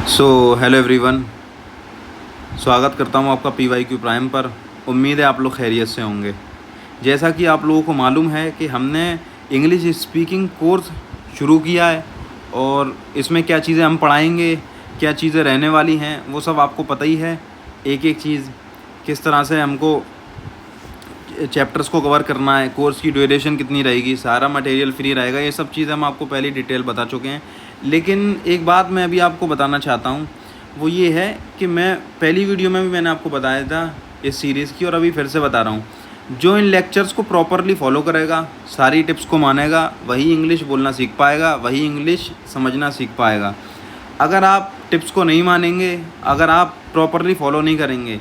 Hello everyone. स्वागत करता हूं आपका PYQ प्राइम पर। उम्मीद है आप लोग खैरियत से होंगे। जैसा कि आप लोगों को मालूम है कि हमने इंग्लिश स्पीकिंग कोर्स शुरू किया है और इसमें क्या चीज़ें हम पढ़ाएंगे, क्या चीज़ें रहने वाली हैं, वो सब आपको पता ही है। एक एक चीज़ किस तरह से हमको चैप्टर्स को कवर करना है, कोर्स की ड्यूरेशन कितनी रहेगी, सारा मटेरियल फ्री रहेगा, ये सब चीज़ें हम आपको पहले डिटेल बता चुके हैं। लेकिन एक बात मैं अभी आपको बताना चाहता हूँ, वो ये है कि मैं पहली वीडियो में भी मैंने आपको बताया था इस सीरीज़ की, और अभी फिर से बता रहा हूँ। जो इन लेक्चर्स को प्रॉपरली फॉलो करेगा, सारी टिप्स को मानेगा, वही इंग्लिश बोलना सीख पाएगा, वही इंग्लिश समझना सीख पाएगा। अगर आप टिप्स को नहीं मानेंगे, अगर आप प्रॉपरली फॉलो नहीं करेंगे,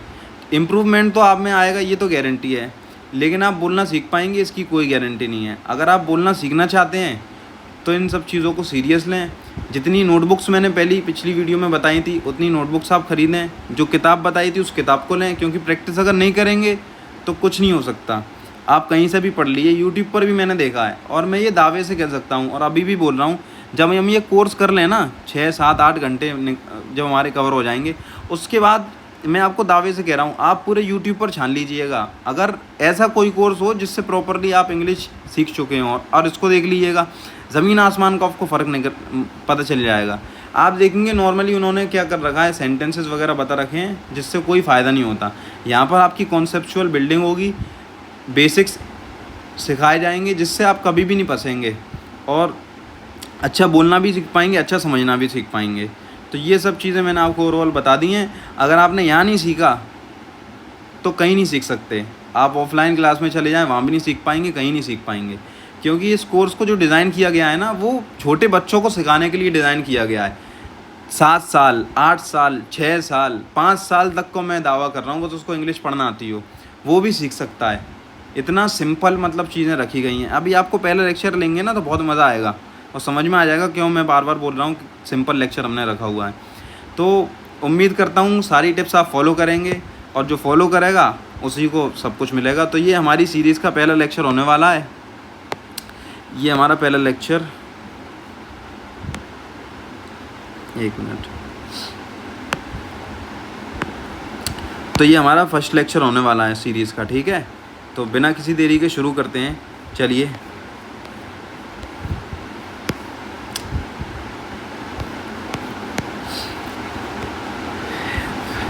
इम्प्रूवमेंट तो आप में आएगा, ये तो गारंटी है, लेकिन आप बोलना सीख पाएंगे इसकी कोई गारंटी नहीं है। अगर आप बोलना सीखना चाहते हैं तो इन सब चीज़ों को सीरियस लें। जितनी नोटबुक्स मैंने पिछली वीडियो में बताई थी, उतनी नोटबुक्स आप ख़रीदें। जो किताब बताई थी उस किताब को लें, क्योंकि प्रैक्टिस अगर नहीं करेंगे तो कुछ नहीं हो सकता। आप कहीं से भी पढ़ लिए, यूट्यूब पर भी मैंने देखा है, और मैं ये दावे से कह सकता हूँ और अभी भी बोल रहा हूँ, जब हम ये कोर्स कर लें ना 6, 7, 8 घंटे जब हमारे कवर हो जाएंगे, उसके बाद मैं आपको दावे से कह रहा हूँ, आप पूरे यूट्यूब पर छान लीजिएगा। अगर ऐसा कोई कोर्स हो जिससे प्रॉपरली आप इंग्लिश सीख चुके हों, और इसको देख लीजिएगा, ज़मीन आसमान का आपको फ़र्क नहीं पता चल जाएगा। आप देखेंगे नॉर्मली उन्होंने क्या कर रखा है, सेंटेंसेस वगैरह बता रखे हैं जिससे कोई फ़ायदा नहीं होता। यहाँ पर आपकी कॉन्सेप्चुअल बिल्डिंग होगी, बेसिक्स सिखाए जाएंगे, जिससे आप कभी भी नहीं फंसेंगे और अच्छा बोलना भी सीख पाएंगे, अच्छा समझना भी सीख पाएंगे। तो ये सब चीज़ें मैंने आपको ओवरऑल बता दी हैं। अगर आपने यहाँ नहीं सीखा तो कहीं नहीं सीख सकते। आप ऑफलाइन क्लास में चले जाएं, वहाँ भी नहीं सीख पाएंगे, कहीं नहीं सीख पाएंगे, क्योंकि इस कोर्स को जो डिज़ाइन किया गया है ना, वो छोटे बच्चों को सिखाने के लिए डिज़ाइन किया गया है। 7 साल, 8 साल, 6 साल, 5 साल तक को मैं दावा कर रहा हूँ, बस उसको इंग्लिश पढ़ना आती हो, वो भी सीख सकता है। इतना सिंपल मतलब चीज़ें रखी गई हैं। अभी आपको पहले लेक्चर लेंगे ना तो बहुत मज़ा आएगा और समझ में आ जाएगा क्यों मैं बार बार बोल रहा हूँ कि सिंपल लेक्चर हमने रखा हुआ है। तो उम्मीद करता हूँ सारी टिप्स आप फॉलो करेंगे, और जो फॉलो करेगा उसी को सब कुछ मिलेगा। तो ये हमारी सीरीज़ का पहला लेक्चर होने वाला है। ये हमारा पहला लेक्चर, एक मिनट, तो ये हमारा फर्स्ट लेक्चर होने वाला है सीरीज़ का, ठीक है। तो बिना किसी देरी के शुरू करते हैं, चलिए।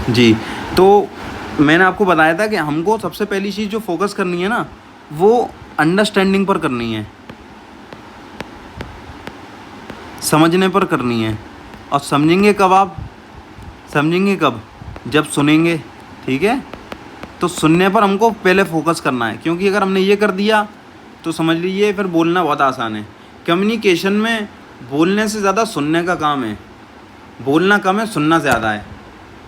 जी, तो मैंने आपको बताया था कि हमको सबसे पहली चीज़ जो फोकस करनी है ना, वो अंडरस्टैंडिंग पर करनी है, समझने पर करनी है। और समझेंगे कब आप, समझेंगे कब, जब सुनेंगे, ठीक है। तो सुनने पर हमको पहले फोकस करना है, क्योंकि अगर हमने ये कर दिया तो समझ लीजिए फिर बोलना बहुत आसान है। कम्युनिकेशन में बोलने से ज़्यादा सुनने का काम है। बोलना कम है, सुनना ज़्यादा है।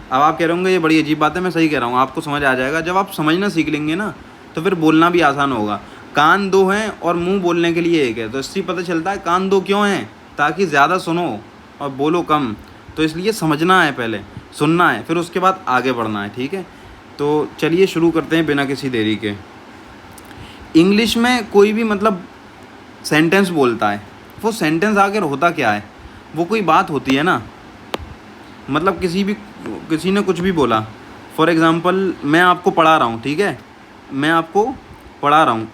अब आप कह रहे होंगे ये बड़ी अजीब बात है, मैं सही कह रहा हूँ, आपको समझ आ जाएगा। जब आप समझना सीख लेंगे ना तो फिर बोलना भी आसान होगा। कान 2 हैं और मुंह बोलने के लिए 1 है, तो इससे पता चलता है कान 2 क्यों हैं, ताकि ज़्यादा सुनो और बोलो कम। तो इसलिए समझना है, पहले सुनना है, फिर उसके बाद आगे बढ़ना है, ठीक है। तो चलिए शुरू करते हैं बिना किसी देरी के। इंग्लिश में कोई भी मतलब सेंटेंस बोलता है, वो सेंटेंस आखिर होता क्या है, वो कोई बात होती है ना। मतलब किसी ने कुछ भी बोला, फॉर एग्ज़ाम्पल मैं आपको पढ़ा रहा हूँ, ठीक है, मैं आपको पढ़ा रहा हूँ,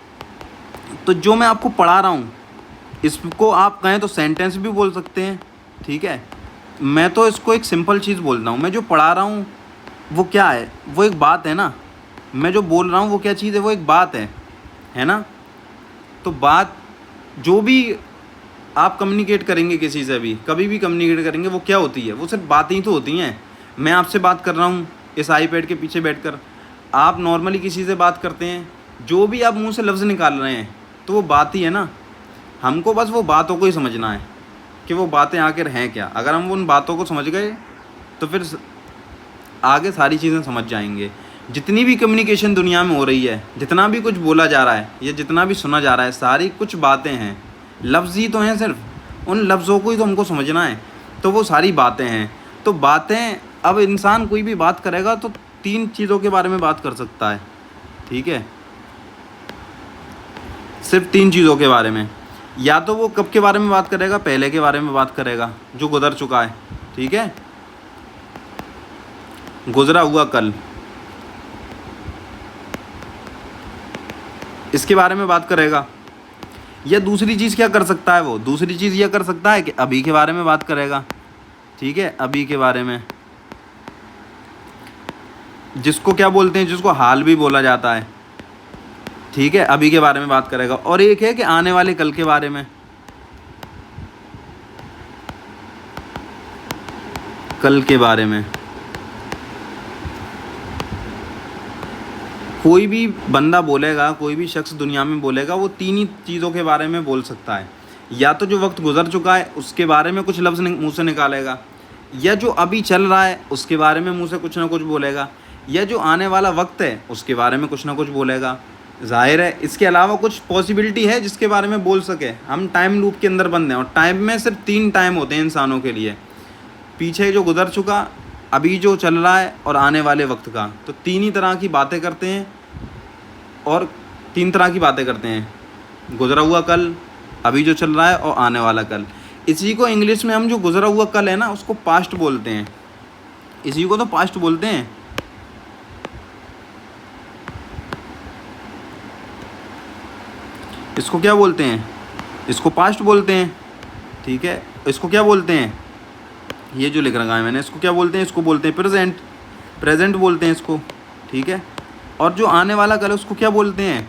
तो जो मैं आपको पढ़ा रहा हूँ इसको आप कहें तो सेंटेंस भी बोल सकते हैं, ठीक है। मैं तो इसको एक सिंपल चीज़ बोलता हूँ। मैं जो पढ़ा रहा हूँ वो क्या है, वो एक बात है ना। मैं जो बोल रहा हूँ वो क्या चीज़ है, वो एक बात है ना। तो बात जो भी आप कम्युनिकेट करेंगे किसी से भी, कभी भी कम्युनिकेट करेंगे, वो क्या होती है, वो सिर्फ बातें ही तो होती हैं। मैं आपसे बात कर रहा हूँ इस आईपैड के पीछे बैठकर, आप नॉर्मली किसी से बात करते हैं, जो भी आप मुंह से लफ्ज़ निकाल रहे हैं तो वो बात ही है ना। हमको बस वो बातों को ही समझना है कि वो बातें आखिर हैं क्या। अगर हम उन बातों को समझ गए तो फिर आगे सारी चीज़ें समझ जाएंगे। जितनी भी कम्युनिकेशन दुनिया में हो रही है, जितना भी कुछ बोला जा रहा है या जितना भी सुना जा रहा है, सारी कुछ बातें हैं, लफ्ज़ ही तो हैं, सिर्फ उन लफ्ज़ों को ही तो हमको समझना है। तो वो सारी बातें हैं। तो बातें, अब इंसान कोई भी बात करेगा तो 3 चीज़ों के बारे में बात कर सकता है, ठीक है, सिर्फ 3 चीज़ों के बारे में। या तो वो कब के बारे में बात करेगा, पहले के बारे में बात करेगा जो गुजर चुका है, ठीक है, गुजरा हुआ कल, इसके बारे में बात करेगा। या दूसरी चीज़ क्या कर सकता है वो, दूसरी चीज़ यह कर सकता है कि अभी के बारे में बात करेगा। ठीक है, अभी के बारे में, जिसको क्या बोलते हैं, जिसको हाल भी बोला जाता है। ठीक है, अभी के बारे में बात करेगा। और एक है कि आने वाले कल के बारे में, कल के बारे में। कोई भी बंदा बोलेगा, कोई भी शख्स दुनिया में बोलेगा, वो तीन ही चीज़ों के बारे में बोल सकता है। या तो जो वक्त गुजर चुका है उसके बारे में कुछ लफ्ज़ मुंह से निकालेगा, या जो अभी चल रहा है उसके बारे में मुंह से कुछ ना कुछ बोलेगा, या जो आने वाला वक्त है उसके बारे में कुछ ना कुछ बोलेगा। जाहिर है इसके अलावा कुछ पॉसिबिलिटी है जिसके बारे में बोल सके। हम टाइम लूप के अंदर बंद हैं और टाइम में सिर्फ 3 टाइम होते हैं इंसानों के लिए, पीछे जो गुजर चुका, अभी जो चल रहा है और आने वाले वक्त का। तो 3 ही तरह की बातें करते हैं, और 3 तरह की बातें करते हैं, गुजरा हुआ कल, अभी जो चल रहा है और आने वाला कल। इसी को इंग्लिश में हम जो गुजरा हुआ कल है ना उसको पास्ट बोलते हैं, इसी को तो पास्ट बोलते हैं। इसको क्या बोलते हैं, इसको पास्ट बोलते हैं। ठीक है, इसको क्या बोलते हैं, ये जो लिख रखा है मैंने, इसको क्या बोलते हैं, इसको बोलते हैं प्रेजेंट, प्रेजेंट बोलते हैं इसको। ठीक है, और जो आने वाला कल है उसको क्या बोलते हैं,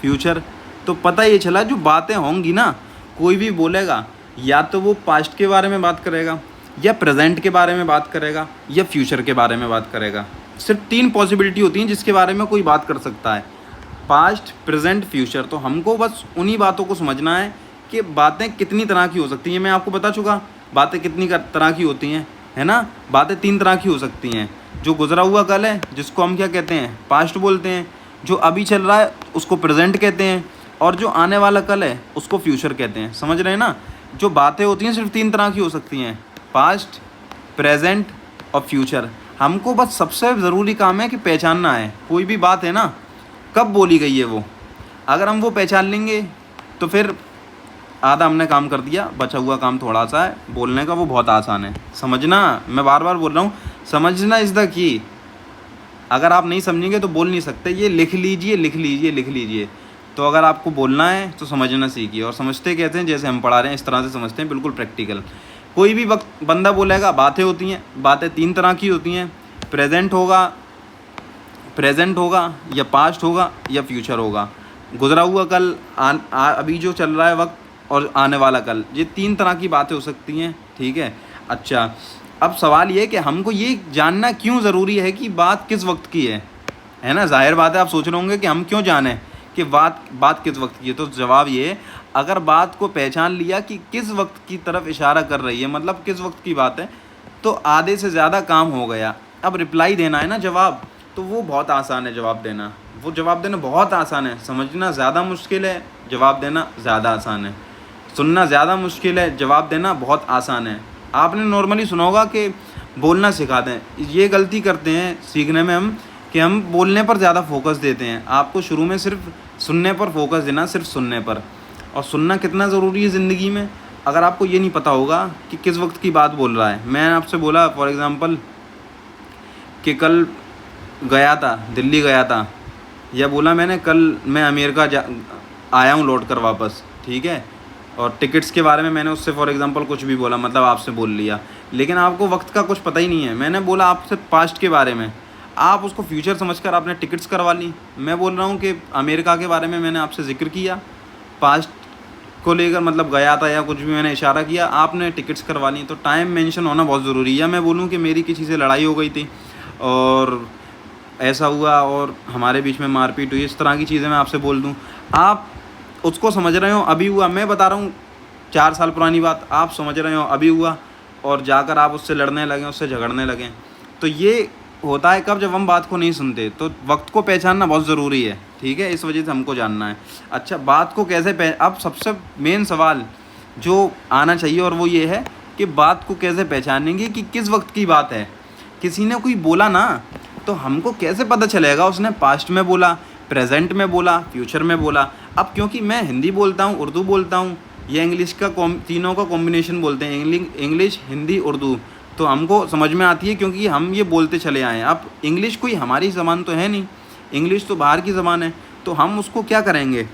फ्यूचर। तो पता ये चला जो बातें होंगी ना, कोई भी बोलेगा या तो वो पास्ट के बारे में बात करेगा, या प्रेजेंट के बारे में बात करेगा, या फ्यूचर के बारे में बात करेगा। सिर्फ 3 पॉसिबिलिटी होती हैं जिसके बारे में कोई बात कर सकता है, पास्ट, प्रेजेंट, फ्यूचर। तो हमको बस उन्हीं बातों को समझना है कि बातें कितनी तरह की हो सकती हैं। मैं आपको बता चुका बातें कितनी तरह की होती हैं, है ना। बातें 3 तरह की हो सकती हैं। जो गुजरा हुआ कल है जिसको हम क्या कहते हैं, पास्ट बोलते हैं। जो अभी चल रहा है उसको प्रेजेंट कहते हैं, और जो आने वाला कल है उसको फ्यूचर कहते हैं। समझ रहे हैं ना। जो बातें होती हैं सिर्फ 3 तरह की हो सकती हैं, पास्ट, प्रेजेंट और फ्यूचर। हमको बस सबसे ज़रूरी काम है कि पहचानना है कोई भी बात है ना कब बोली गई है वो। अगर हम वो पहचान लेंगे तो फिर आधा हमने काम कर दिया, बचा हुआ काम थोड़ा सा है बोलने का, वो बहुत आसान है। समझना, मैं बार बार बोल रहा हूँ, समझना इज़ द की। अगर आप नहीं समझेंगे तो बोल नहीं सकते। ये लिख लीजिए, लिख लीजिए, लिख लीजिए। तो अगर आपको बोलना है तो समझना सीखिए। और समझते कहते हैं जैसे हम पढ़ा रहे हैं इस तरह से समझते हैं, बिल्कुल प्रैक्टिकल। कोई भी वक्त बंदा बोलेगा, बातें होती हैं, बातें 3 तरह की होती हैं, प्रेजेंट होगा या पास्ट होगा या फ्यूचर होगा। गुजरा हुआ कल, अभी जो चल रहा है वक्त, और आने वाला कल। ये 3 तरह की बातें हो सकती हैं। ठीक है, अच्छा अब सवाल ये कि हमको ये जानना क्यों ज़रूरी है कि बात किस वक्त की है ना। ज़ाहिर बात है आप सोच रहे होंगे कि हम क्यों जानें कि बात किस वक्त की है। तो जवाब ये, अगर बात को पहचान लिया कि किस वक्त की तरफ इशारा कर रही है, मतलब किस वक्त की बात है, तो आधे से ज़्यादा काम हो गया। अब रिप्लाई देना है ना, जवाब, तो वो बहुत आसान है। जवाब देना, वो जवाब देना बहुत आसान है। समझना ज़्यादा मुश्किल है, जवाब देना ज़्यादा आसान है। सुनना ज़्यादा मुश्किल है, जवाब देना बहुत आसान है। आपने नॉर्मली सुना होगा कि बोलना सिखाते हैं, ये गलती करते हैं सीखने में हम कि हम बोलने पर ज़्यादा फोकस देते हैं। आपको शुरू में सिर्फ सुनने पर फोकस देना, सिर्फ सुनने पर। और सुनना कितना ज़रूरी है ज़िंदगी में। अगर आपको ये नहीं पता होगा कि किस वक्त की बात बोल रहा है, मैं आपसे बोला फॉर एग्ज़ाम्पल कि कल गया था, दिल्ली गया था, या बोला मैंने कल मैं अमेरिका आया हूँ लौट कर वापस। ठीक है, और टिकट्स के बारे में मैंने उससे फॉर एग्ज़ाम्पल कुछ भी बोला, मतलब आपसे बोल लिया, लेकिन आपको वक्त का कुछ पता ही नहीं है। मैंने बोला आपसे पास्ट के बारे में, आप उसको फ्यूचर समझकर आपने टिकट्स करवा ली। मैं बोल रहा हूँ कि अमेरिका के बारे में मैंने आपसे ज़िक्र किया, पास्ट को लेकर मतलब गया था या कुछ भी मैंने इशारा किया, आपने टिकट्स करवा ली। तो टाइम मेंशन होना बहुत ज़रूरी है। या मैं बोलूँ कि मेरी किसी से लड़ाई हो गई थी और ऐसा हुआ और हमारे बीच में मारपीट हुई, इस तरह की चीज़ें मैं आपसे बोल दूँ, आप उसको समझ रहे हो अभी हुआ। मैं बता रहा हूँ 4 साल पुरानी बात, आप समझ रहे हो अभी हुआ, और जाकर आप उससे लड़ने लगें, उससे झगड़ने लगें। तो ये होता है कब, जब हम बात को नहीं सुनते। तो वक्त को पहचानना बहुत ज़रूरी है। ठीक है, इस वजह से हमको जानना है। अच्छा, बात को कैसे अब सबसे मेन सवाल जो आना चाहिए और वो ये है कि बात को कैसे पहचानेंगे कि किस वक्त की बात है। किसी ने कोई बोला ना, तो हमको कैसे पता चलेगा उसने पास्ट में बोला, प्रेजेंट में बोला, फ्यूचर में बोला। अब क्योंकि मैं हिंदी बोलता हूँ, उर्दू बोलता हूँ, या इंग्लिश का तीनों का कॉम्बिनेशन बोलते हैं, इंग्लिश, हिंदी, उर्दू। तो हमको समझ में आती है क्योंकि हम ये बोलते चले आए हैं। अब इंग्लिश कोई हमारी ज़बान तो है नहीं, इंग्लिश तो बाहर की ज़बान है, तो हम उसको क्या करेंगे,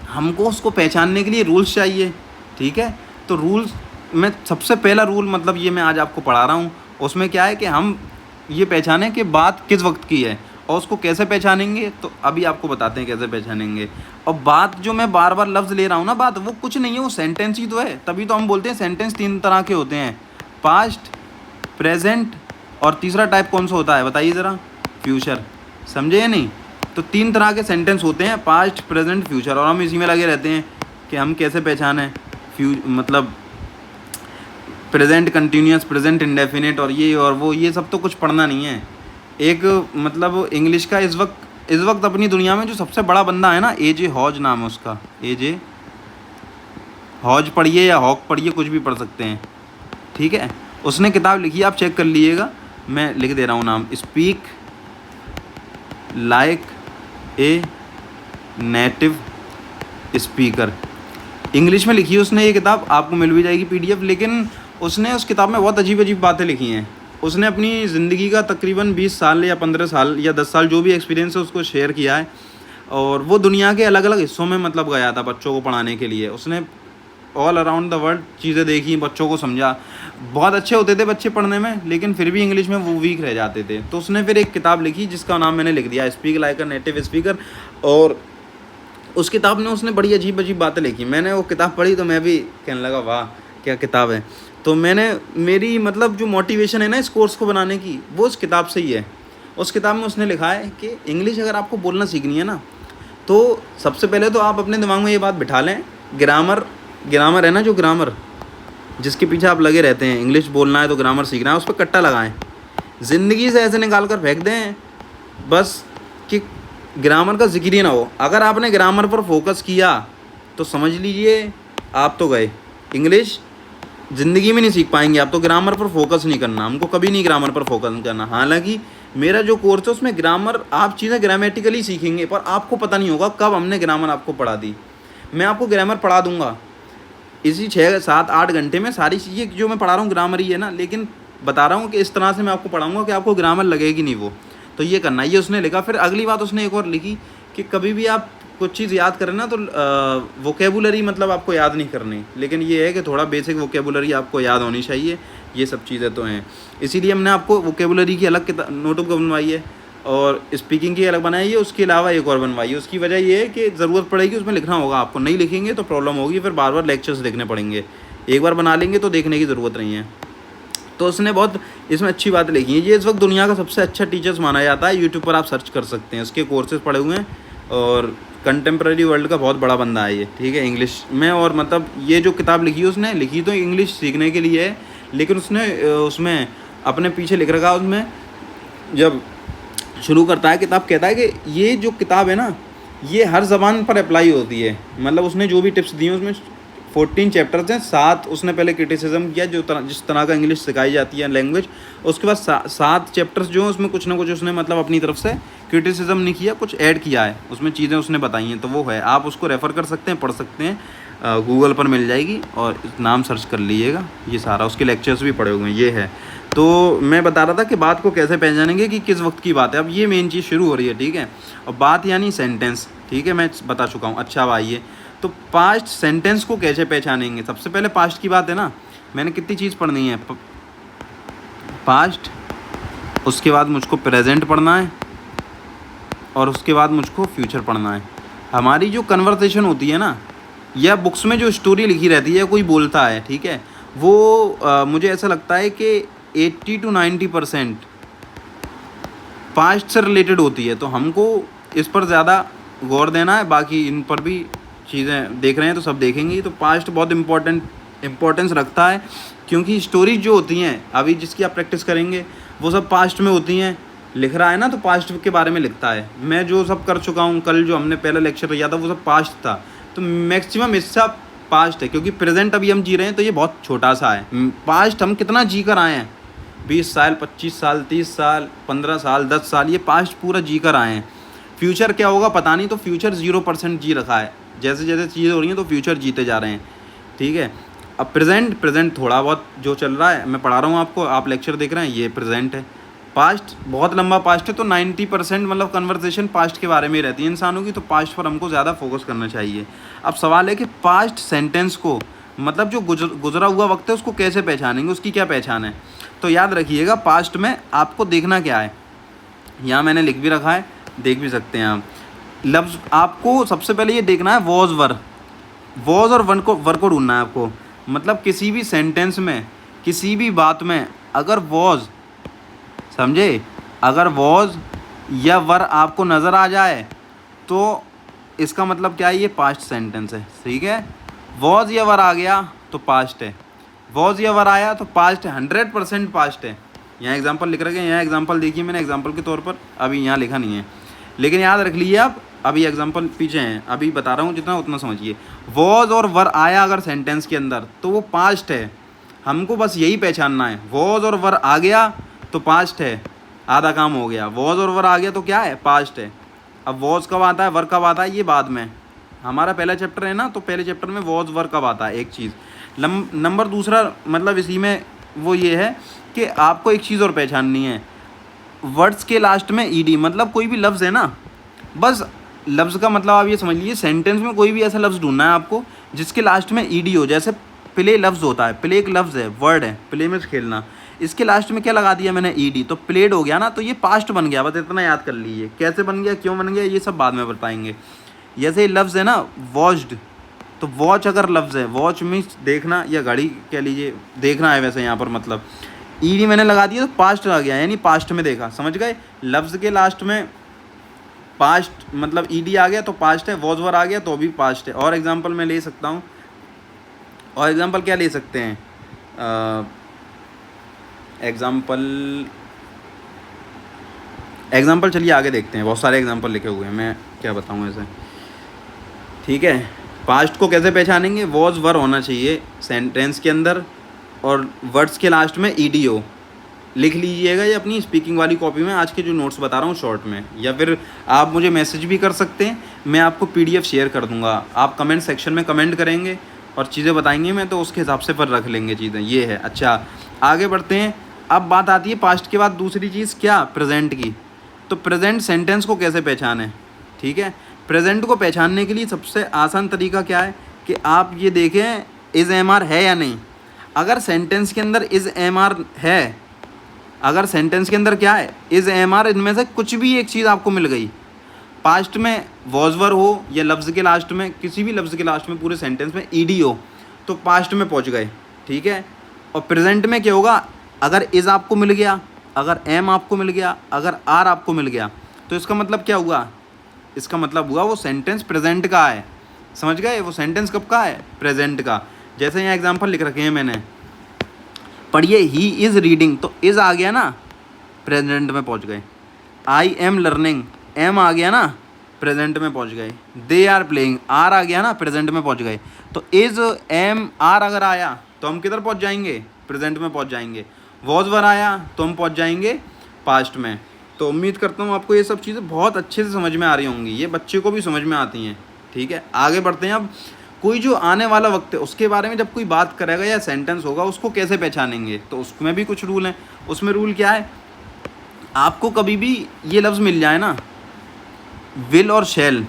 हमको उसको पहचानने के लिए रूल्स चाहिए, ठीक है। तो रूल्स में सबसे पहला रूल मतलब ये मैं आज आपको पढ़ा रहा हूँ, उसमें क्या है कि हम ये पहचानें कि बात किस वक्त की है और उसको कैसे पहचानेंगे, तो अभी आपको बताते हैं कैसे पहचानेंगे। और बात जो मैं बार बार लफ्ज़ ले रहा हूँ ना, बात वो कुछ नहीं है, वो सेंटेंस ही तो है। तभी तो हम बोलते हैं सेंटेंस 3 तरह के होते हैं, पास्ट, प्रेजेंट और तीसरा टाइप कौन सा होता है बताइए ज़रा, फ्यूचर। समझे या नहीं? तो 3 तरह के सेंटेंस होते हैं, पास्ट, प्रेजेंट, फ्यूचर, और हम इसी में लगे रहते हैं कि हम कैसे पहचानें मतलब प्रेजेंट कंटिन्यूस, प्रेजेंट इंडेफिनिट और ये और वो, ये सब तो कुछ पढ़ना नहीं है। एक मतलब इंग्लिश का इस वक्त अपनी दुनिया में जो सबसे बड़ा बंदा है ना, ए जे हॉज नाम है उसका, ए जे हॉज पढ़िए या हॉक पढ़िए, कुछ भी पढ़ सकते हैं, ठीक है। उसने किताब लिखी, आप चेक कर लीजिएगा, मैं लिख दे रहा हूँ नाम, speak like a native speaker. English में लिखी है उसने ये किताब, आपको मिल भी जाएगी PDF। लेकिन उसने उस किताब में बहुत अजीब अजीब बातें लिखी हैं। उसने अपनी ज़िंदगी का तकरीबन 20 साल या 15 साल या 10 साल जो भी एक्सपीरियंस है उसको शेयर किया है, और वो दुनिया के अलग अलग हिस्सों में मतलब गया था बच्चों को पढ़ाने के लिए। उसने ऑल अराउंड द वर्ल्ड चीज़ें देखी, बच्चों को समझा। बहुत अच्छे होते थे बच्चे पढ़ने में, लेकिन फिर भी इंग्लिश में वो वीक रह जाते थे। तो उसने फिर एक किताब लिखी जिसका नाम मैंने लिख दिया, speak like a native speaker. और उस किताब में उसने बड़ी अजीब अजीब बातें लिखी। मैंने वो किताब पढ़ी तो मैं भी कहने लगा वाह क्या किताब है। तो मेरी मतलब जो मोटिवेशन है ना इस कोर्स को बनाने की, वो उस किताब से ही है। उस किताब में उसने लिखा है कि इंग्लिश अगर आपको बोलना सीखनी है ना, तो सबसे पहले तो आप अपने दिमाग में ये बात बिठा लें, ग्रामर है ना, जो ग्रामर जिसके पीछे आप लगे रहते हैं, इंग्लिश बोलना है तो ग्रामर सीखना है, उस पर कट्टा लगाएं, ज़िंदगी से ऐसे निकाल कर फेंक दें बस कि ग्रामर का जिक्र ही ना हो। अगर आपने ग्रामर पर फोकस किया तो समझ लीजिए आप तो गए, इंग्लिश ज़िंदगी में नहीं सीख पाएंगे आप। तो ग्रामर पर फोकस नहीं करना, हमको कभी नहीं ग्रामर पर फोकस नहीं करना। हालांकि मेरा जो कोर्स है उसमें ग्रामर, आप चीज़ें ग्रामेटिकली सीखेंगे, पर आपको पता नहीं होगा कब हमने ग्रामर आपको पढ़ा दी। मैं आपको ग्रामर पढ़ा दूंगा इसी 6, 7, 8 घंटे में, सारी चीज़ें जो मैं पढ़ा रहा हूँ ग्रामर ही है ना, लेकिन बता रहा हूँ कि इस तरह से मैं आपको पढ़ाऊँगा कि आपको ग्रामर लगेगी नहीं वो। तो ये करना, ये उसने लिखा। फिर अगली बात उसने एक और लिखी कि कभी भी आप कुछ चीज़ याद करें ना तो वोकेबुलरी मतलब आपको याद नहीं करनी, लेकिन ये है कि थोड़ा बेसिक वोकेबुलरी आपको याद होनी चाहिए। ये सब चीज़ें तो हैं, इसीलिए हमने आपको वोकेबुलरी की अलग नोटबुक बनवाई है और स्पीकिंग की अलग बनाई है, उसके अलावा एक और बनवाई है। उसकी वजह ये है कि ज़रूरत पड़ेगी उसमें लिखना होगा आपको, नहीं लिखेंगे तो प्रॉब्लम होगी, फिर बार बार लेक्चर्स देखने पड़ेंगे। एक बार बना लेंगे तो देखने की ज़रूरत नहीं है। तो उसने बहुत इसमें अच्छी बातें लिखी हैं। ये इस वक्त दुनिया का सबसे अच्छा टीचर्स माना जाता है, यूट्यूब पर आप सर्च कर सकते हैं, उसके कोर्सेज पढ़े हुए हैं और कंटेम्प्रेरी वर्ल्ड का बहुत बड़ा बंदा है ये, ठीक है, इंग्लिश में। और मतलब ये जो किताब लिखी है उसने लिखी तो इंग्लिश सीखने के लिए है, लेकिन उसने उसमें अपने पीछे लिख रखा है, उसमें जब शुरू करता है किताब कहता है कि ये जो किताब है ना ये हर ज़बान पर अप्लाई होती है। मतलब उसने जो भी टिप्स दी हैं उसमें 14 चैप्टर्स हैं। 7 उसने पहले क्रिटिसिज्म किया, जिस तरह का इंग्लिश सिखाई जाती है लैंग्वेज। उसके बाद 7 चैप्टर्स जो हैं उसमें कुछ ना कुछ उसने मतलब अपनी तरफ से क्रिटिसिज्म नहीं किया, कुछ ऐड किया है उसमें, चीज़ें उसने बताई हैं। तो वो है, आप उसको रेफ़र कर सकते हैं, पढ़ सकते हैं, गूगल पर मिल जाएगी और नाम सर्च कर लीजिएगा। ये सारा उसके लेक्चर्स भी पढ़े हुए हैं, ये है। तो मैं बता रहा था कि बात को कैसे पहचानेंगे कि किस वक्त की बात है। अब ये मेन चीज़ शुरू हो रही है, ठीक है। और बात यानी सेंटेंस, ठीक है, मैं बता चुका हूँ। अच्छा अब आइए, तो पास्ट सेंटेंस को कैसे पहचानेंगे। सबसे पहले पास्ट की बात है ना, मैंने कितनी चीज़ पढ़नी है, पास्ट, उसके बाद मुझको प्रेजेंट पढ़ना है और उसके बाद मुझको फ्यूचर पढ़ना है। हमारी जो कन्वर्सेशन होती है ना, या बुक्स में जो स्टोरी लिखी रहती है, कोई बोलता है, ठीक है, वो मुझे ऐसा लगता है कि 80 to 90% पास्ट से रिलेटेड होती है। तो हमको इस पर ज़्यादा गौर देना है, बाकी इन पर भी चीज़ें देख रहे हैं तो सब देखेंगे। तो पास्ट बहुत इम्पोर्टेंस रखता है, क्योंकि स्टोरीज जो होती हैं अभी जिसकी आप प्रैक्टिस करेंगे वो सब पास्ट में होती हैं। लिख रहा है ना तो पास्ट के बारे में लिखता है। मैं जो सब कर चुका हूँ, कल जो हमने पहला लेक्चर किया था वो सब पास्ट था, तो मैक्सिमम हिस्सा पास्ट है, क्योंकि प्रेजेंट अभी हम जी रहे हैं तो ये बहुत छोटा सा है। पास्ट हम कितना जी कर आए हैं, 20 साल, 25 साल, 30 साल, 15 साल, 10 साल, ये पास्ट पूरा जी कर आए हैं। फ्यूचर क्या होगा पता नहीं, तो फ्यूचर 0% जी रखा है। जैसे जैसे चीज़ें हो रही हैं तो फ्यूचर जीते जा रहे हैं, ठीक है। अब प्रेजेंट, प्रेजेंट थोड़ा बहुत जो चल रहा है मैं पढ़ा रहा हूँ आपको, आप लेक्चर देख रहे हैं, ये प्रेजेंट है। पास्ट बहुत लंबा पास्ट है, तो 90% मतलब कन्वर्सेशन पास्ट के बारे में ही रहती है इंसानों की, तो पास्ट पर हमको ज़्यादा फोकस करना चाहिए। अब सवाल है कि पास्ट सेंटेंस को मतलब जो गुजरा हुआ वक्त है उसको कैसे पहचानेंगे, उसकी क्या पहचान है। तो याद रखिएगा पास्ट में आपको देखना क्या है, यहाँ मैंने लिख भी रखा है, देख भी सकते हैं आप। लफ्ज़ आपको सबसे पहले ये देखना है वॉज वर, वॉज और वर को ढूंढना है आपको। मतलब किसी भी सेंटेंस में, किसी भी बात में अगर वॉज, समझे, अगर वॉज या वर आपको नज़र आ जाए तो इसका मतलब क्या है, ये पास्ट सेंटेंस है, ठीक है। वॉज या वर आ गया तो पास्ट है, वॉज या वर आया तो पास्ट है, 100% पास्ट है। यहाँ एग्जांपल लिख रखे हैं, यहाँ एग्जांपल देखिए मैंने एग्जांपल के तौर पर, अभी यहाँ लिखा नहीं है, लेकिन याद रख लीजिए आप, अभी एग्जांपल पीछे हैं, अभी बता रहा हूँ जितना उतना समझिए। वॉज और वर आया अगर सेंटेंस के अंदर तो वो पास्ट है, हमको बस यही पहचानना है। वॉज और वर आ गया तो पास्ट है, आधा काम हो गया। वॉज और वर आ गया तो क्या है, पास्ट है। अब वॉज कब आता है, वर कब आता है, ये बाद में, हमारा पहला चैप्टर है ना, तो पहले चैप्टर में वॉज वर कब आता है एक चीज़। नंबर दूसरा मतलब इसी में वो ये है कि आपको एक चीज़ और पहचाननी है, वर्ड्स के लास्ट में ईडी, मतलब कोई भी लफ्ज़ है ना, बस लफ्ज़ का मतलब आप ये समझ लीजिए, सेंटेंस में कोई भी ऐसा लफ्ज़ ढूंढना है आपको जिसके लास्ट में ईडी हो। जैसे प्ले लफ्ज़ होता है, प्ले एक लफ्ज़ है, वर्ड है, प्ले में खेलना, इसके लास्ट में क्या लगा दिया मैंने, ईडी, तो प्लेड हो गया ना, तो ये पास्ट बन गया। बस इतना याद कर लीजिए, कैसे बन गया, क्यों बन गया, ये सब बाद में बताएंगे। जैसे लफ्ज़ है ना वॉच्ड, तो वॉच अगर लफ्ज़ है, वॉच मीन्स देखना या घड़ी कह लीजिए, देखना है वैसे यहाँ पर, मतलब ईडी मैंने लगा दिया तो पास्ट आ गया, यानी पास्ट में देखा, समझ गए। लफ्ज़ के लास्ट में पास्ट मतलब ईडी आ गया तो पास्ट है, वॉज वर आ गया तो भी पास्ट है। और एग्जांपल मैं ले सकता हूँ, और एग्जांपल क्या ले सकते हैं, एग्जांपल चलिए आगे देखते हैं, बहुत सारे एग्जांपल लिखे हुए हैं, मैं क्या बताऊँ ऐसे, ठीक है। पास्ट को कैसे पहचानेंगे, वॉज वर होना चाहिए सेंटेंस के अंदर, और वर्ड्स के लास्ट में ईडी हो। लिख लीजिएगा ये अपनी स्पीकिंग वाली कॉपी में, आज के जो नोट्स बता रहा हूँ शॉर्ट में, या फिर आप मुझे मैसेज भी कर सकते हैं, मैं आपको पीडीएफ शेयर कर दूंगा, आप कमेंट सेक्शन में कमेंट करेंगे और चीज़ें बताएंगे, मैं तो उसके हिसाब से पर रख लेंगे चीज़ें, ये है। अच्छा आगे बढ़ते हैं, अब बात आती है पास्ट के बाद दूसरी चीज़ क्या, प्रेजेंट की। तो प्रेजेंट सेंटेंस को कैसे पहचानें, ठीक है। प्रेजेंट को पहचानने के लिए सबसे आसान तरीका क्या है कि आप ये देखें इज़ एम आर है या नहीं। अगर सेंटेंस के अंदर इज़ एम आर है, अगर सेंटेंस के अंदर क्या है, इज़ एम आर, इनमें से कुछ भी एक चीज़ आपको मिल गई, पास्ट में वॉज वर हो या लफ्ज़ के लास्ट में, किसी भी लफ्ज़ के लास्ट में पूरे सेंटेंस में ईडी हो, तो पास्ट में पहुंच गए, ठीक है। और प्रेजेंट में क्या होगा, अगर इज़ आपको मिल गया, अगर एम आपको मिल गया, अगर आर आपको मिल गया, तो इसका मतलब क्या हुआ, इसका मतलब हुआ वो सेंटेंस प्रेजेंट का है, समझ गए। वो सेंटेंस कब का है, प्रेजेंट का। जैसे यहाँ एग्जांपल लिख रखे हैं मैंने, पढ़िए, ही इज़ रीडिंग, तो इज़ आ गया ना, प्रेजेंट में पहुँच गए। आई एम लर्निंग, एम आ गया ना, प्रेजेंट में पहुँच गए। दे आर प्लेइंग, आर आ गया ना, प्रेजेंट में पहुँच गए। तो इज़ एम आर अगर आया तो हम किधर पहुँच जाएंगे, प्रेजेंट में पहुँच जाएंगे। वॉज वर आया तो हम पहुँच जाएंगे पास्ट में। तो उम्मीद करता हूँ आपको ये सब चीज़ें बहुत अच्छे से समझ में आ रही होंगी, ये बच्चे को भी समझ में आती हैं, ठीक है। आगे बढ़ते हैं। अब कोई जो आने वाला वक्त है उसके बारे में जब कोई बात करेगा या सेंटेंस होगा, उसको कैसे पहचानेंगे, तो उसमें भी कुछ रूल हैं। उसमें रूल क्या है, आपको कभी भी ये लफ्ज़ मिल जाए ना, विल और शैल,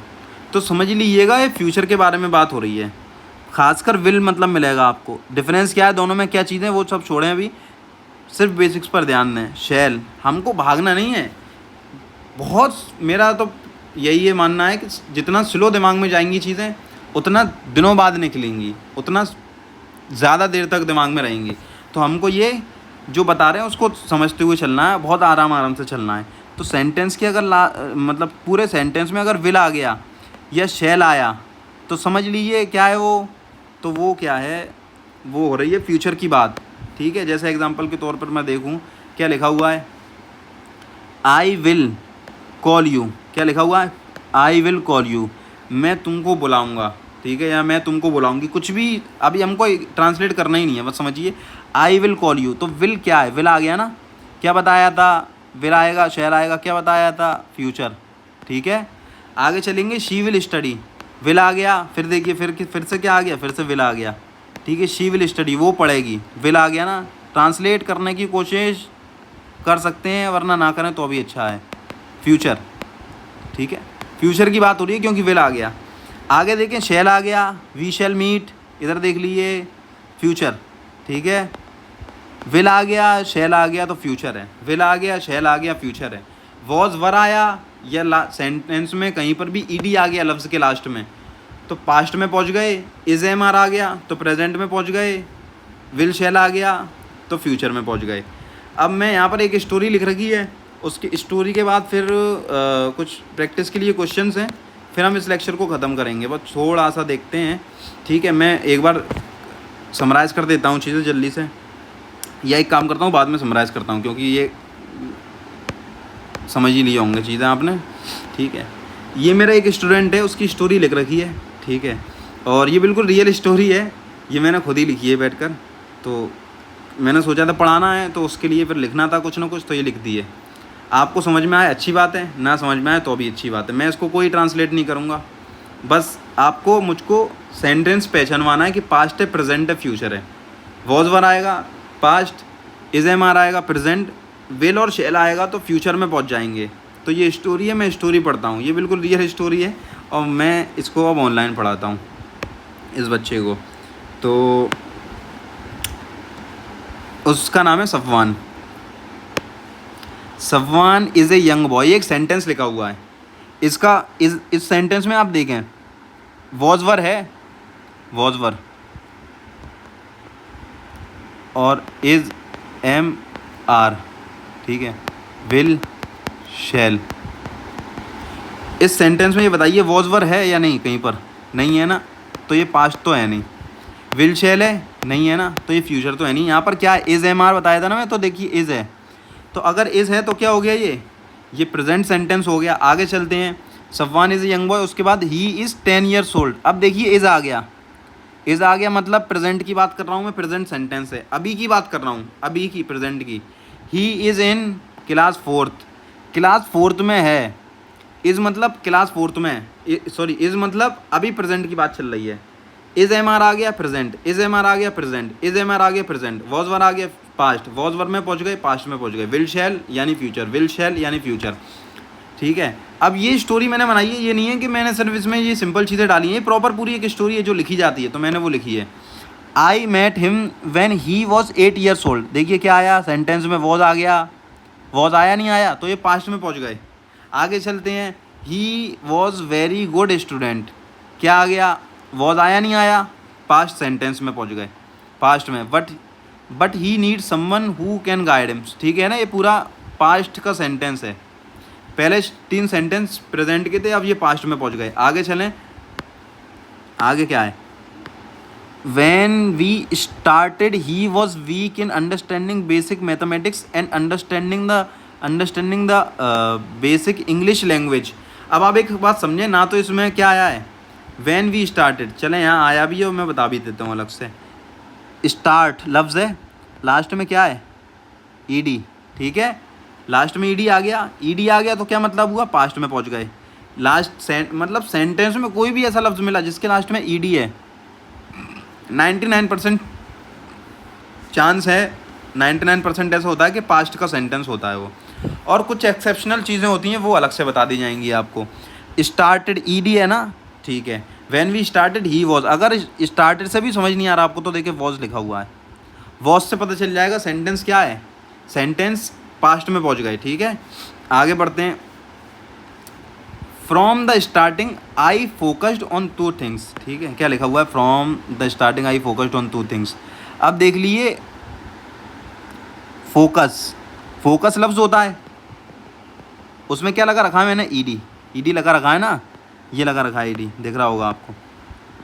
तो समझ लीजिएगा ये फ्यूचर के बारे में बात हो रही है। खासकर विल मतलब मिलेगा आपको। डिफरेंस क्या है दोनों में, क्या चीज़ें, वो सब छोड़ें अभी, सिर्फ बेसिक्स पर ध्यान दें। शैल, हमको भागना नहीं है, बहुत, मेरा तो यही है मानना है कि जितना स्लो दिमाग में जाएंगी चीज़ें उतना दिनों बाद निकलेंगी, उतना ज़्यादा देर तक दिमाग में रहेंगी। तो हमको ये जो बता रहे हैं उसको समझते हुए चलना है, बहुत आराम से चलना है। तो सेंटेंस के अगर मतलब पूरे सेंटेंस में अगर विल आ गया या शैल आया तो समझ लीजिए क्या है वो, तो वो क्या है, वो हो रही है फ्यूचर की बात, ठीक है। जैसे एग्जांपल के तौर पर मैं देखूं, क्या लिखा हुआ है, आई विल कॉल यू, क्या लिखा हुआ है, आई विल कॉल यू, मैं तुमको बुलाऊंगा, ठीक है, या मैं तुमको बुलाऊंगी, कुछ भी अभी हमको ट्रांसलेट करना ही नहीं है, बस समझिए आई विल कॉल यू। तो विल क्या है, विल आ गया ना, क्या बताया था, विल आएगा, शैल आएगा, क्या बताया था, फ्यूचर, ठीक है। आगे चलेंगे, शी विल स्टडी, विल आ गया, फिर देखिए फिर से क्या आ गया, फिर से विल आ गया, ठीक है, शी विल स्टडी, वो पढ़ेगी। विल आ गया ना, ट्रांसलेट करने की कोशिश कर सकते हैं, वरना ना करें तो भी अच्छा है। फ्यूचर, ठीक है, फ्यूचर की बात हो रही है क्योंकि विल आ गया। आगे देखें, शैल आ गया, वी शैल मीट, इधर देख लीजिए फ्यूचर, ठीक है। विल आ गया, शैल आ गया तो फ्यूचर है। विल आ गया, शैल आ गया, फ्यूचर है। वॉज वर आया या सेंटेंस में कहीं पर भी ईडी आ गया लफ्ज़ के लास्ट में तो पास्ट में पहुंच गए। इज एम आर आ गया तो प्रेजेंट में पहुंच गए। विल शैल आ गया तो फ्यूचर में पहुंच गए। अब मैं यहाँ पर एक स्टोरी लिख रखी है, उसकी स्टोरी के बाद फिर कुछ प्रैक्टिस के लिए क्वेश्चंस हैं, फिर हम इस लेक्चर को ख़त्म करेंगे। बस थोड़ा सा देखते हैं, ठीक है। मैं एक बार समराइज़ कर देता हूँ चीज़ें जल्दी से, या एक काम करता हूँ बाद में समराइज़ करता हूँ, क्योंकि ये समझ ही लिए होंगे चीज़ें आपने, ठीक है। ये मेरा एक स्टूडेंट है, उसकी स्टोरी लिख रखी है, ठीक है, और ये बिल्कुल रियल स्टोरी है, ये मैंने खुद ही लिखी है बैठकर। तो मैंने सोचा था पढ़ाना है तो उसके लिए फिर लिखना था कुछ ना कुछ, तो ये लिख दी है। आपको समझ में आए अच्छी बात है, ना समझ में आए तो भी अच्छी बात है। मैं इसको कोई ट्रांसलेट नहीं करूँगा, बस आपको मुझको सेंटेंस पहचानवाना है कि पास्ट है, प्रेजेंट है, फ्यूचर है। वॉज वर आएगा पास्ट, इज एम आर आएगा प्रेजेंट, विल और शैल आएगा तो फ्यूचर में पहुंच जाएंगे। तो ये स्टोरी है, मैं स्टोरी पढ़ता हूँ, ये बिल्कुल रियल स्टोरी है, और मैं इसको अब ऑनलाइन पढ़ाता हूँ इस बच्चे को। तो उसका नाम है Safwan. Safwan is a young boy, एक सेंटेंस लिखा हुआ है इसका। इस सेंटेंस में आप देखें, वॉज वर है, वॉज वर, और इज एम आर, ठीक है, विल शैल। इस सेंटेंस में ये बताइए वॉज वर है या नहीं, कहीं पर नहीं है ना, तो ये पास्ट तो है नहीं। विल शैल है, नहीं है ना, तो ये फ्यूचर तो है नहीं। यहाँ पर क्या है, इज़ एम आर बताया था ना मैं, तो देखिए इज़ है, तो अगर इज़ है तो क्या हो गया, ये प्रेजेंट सेंटेंस हो गया। आगे चलते हैं, Safwan is a young boy, उसके बाद ही इज़ 10 ईयर्स ओल्ड। अब देखिए इज़ आ गया, इज़ आ गया मतलब प्रेजेंट की बात कर रहा हूँ मैं, प्रेजेंट सेंटेंस है, अभी की बात कर रहा हूँ, अभी की, प्रेजेंट की। He is in class 4th, class 4th में है। इज़ मतलब क्लास 4th में है, सॉरी, इज़ मतलब अभी प्रेजेंट की बात चल रही है। इज़ एम आर आ गया प्रेजेंट, इज़ एम आर आ गया प्रेजेंट, इज़ एम आर आ गया प्रेजेंट, वॉज वर आ गया पास्ट, वॉज वर में पहुँच गए, पास्ट में पहुँच गए। विल शैल यानी फ्यूचर, विल शैल यानी फ्यूचर, ठीक है। अब ये स्टोरी मैंने बनाई है, ये नहीं है कि मैंने सिर्फ इसमें ये सिंपल चीज़ें डाली हैं, ये प्रॉपर पूरी एक स्टोरी है जो लिखी जाती है, तो मैंने वो लिखी है। I met him when he was 8 years old. देखिए क्या आया सेंटेंस में, वॉज आ गया, वॉज आया नहीं आया, तो ये पास्ट में पहुंच गए। आगे चलते हैं, he was very good student, क्या आ गया, वॉज आया नहीं आया, पास्ट सेंटेंस में पहुंच गए, पास्ट में। But he need someone who can guide him, ठीक है ना, ये पूरा पास्ट का सेंटेंस है। पहले 3 सेंटेंस प्रेजेंट के थे, अब ये पास्ट में पहुंच गए। आगे चलें, आगे क्या है, When we started, he was weak in understanding basic mathematics and understanding the basic English language। अब आप एक बात समझें ना, तो इसमें क्या आया है, when we started, चलें यहाँ आया भी है और मैं बता भी देता हूँ अलग से। स्टार्ट लफ्ज़ है, लास्ट में क्या है, ईडी, ठीक है, लास्ट में ईडी आ गया, ईडी आ गया तो क्या मतलब हुआ, पास्ट में पहुँच गए। लास्ट मतलब सेंटेंस में कोई भी ऐसा लफ्ज़ मिला जिसके लास्ट में ईडी है, 99% चांस है, 99% ऐसा होता है कि पास्ट का सेंटेंस होता है वो, और कुछ एक्सेप्शनल चीज़ें होती हैं वो अलग से बता दी जाएंगी आपको। स्टार्टेड ईडी है ना, ठीक है। When we started he was, अगर स्टार्टेड से भी समझ नहीं आ रहा आपको तो देखिए वॉज लिखा हुआ है, वॉज से पता चल जाएगा सेंटेंस क्या है, सेंटेंस पास्ट में पहुंच गए, ठीक है। आगे बढ़ते हैं, from the starting I focused on 2 things, ठीक है, क्या लिखा हुआ है, from the starting I focused on 2 things. अब देख लीजिए, फोकस लफ्ज़ होता है, उसमें क्या लगा रखा है मैंने, ईडी लगा रखा है ना, ये लगा रखा है ईडी, दिख रहा होगा आपको,